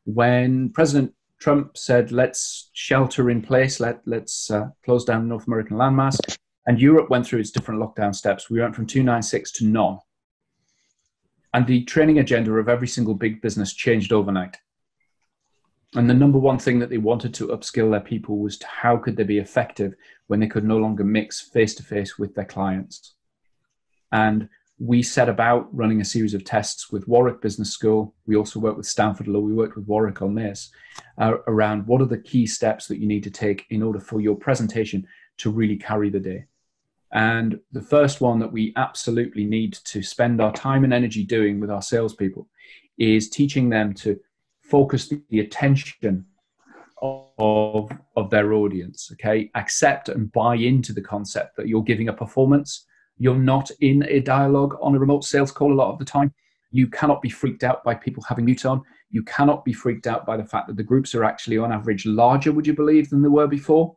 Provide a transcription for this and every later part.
When President Trump said, let's shelter in place, let's close down North American landmass, and Europe went through its different lockdown steps. We went from 296 to none. And the training agenda of every single big business changed overnight. And the number one thing that they wanted to upskill their people was to how could they be effective when they could no longer mix face-to-face with their clients. And we set about running a series of tests with Warwick Business School. We also worked with Stanford Law. We worked with Warwick on this, around what are the key steps that you need to take in order for your presentation to really carry the day. And the first one that we absolutely need to spend our time and energy doing with our salespeople is teaching them to focus the attention of their audience, okay? Accept and buy into the concept that you're giving a performance. You're not in a dialogue on a remote sales call a lot of the time. You cannot be freaked out by people having mute on. You cannot be freaked out by the fact that the groups are actually on average larger, would you believe, than they were before?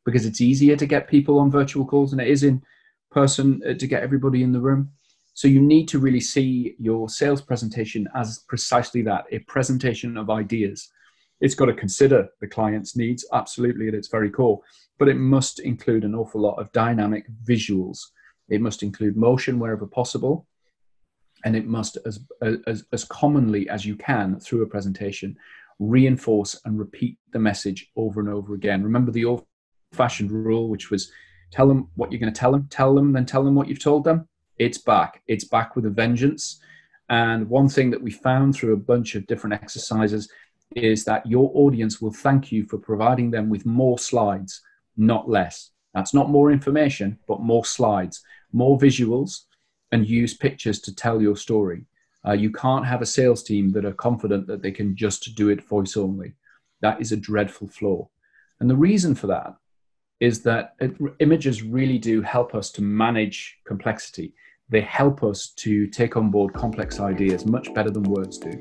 Because it's easier to get people on virtual calls than it is in person to get everybody in the room. So you need to really see your sales presentation as precisely that, a presentation of ideas. It's got to consider the client's needs, absolutely, at its very core, but it must include an awful lot of dynamic visuals. It must include motion wherever possible, and it must, as commonly as you can through a presentation, reinforce and repeat the message over and over again. Remember the old-fashioned rule, which was tell them what you're going to tell them, then tell them what you've told them. It's back with a vengeance. And one thing that we found through a bunch of different exercises is that your audience will thank you for providing them with more slides, not less. That's not more information, but more slides, more visuals, and use pictures to tell your story. You can't have a sales team that are confident that they can just do it voice only. That is a dreadful flaw. And the reason for that is that images really do help us to manage complexity. They help us to take on board complex ideas much better than words do.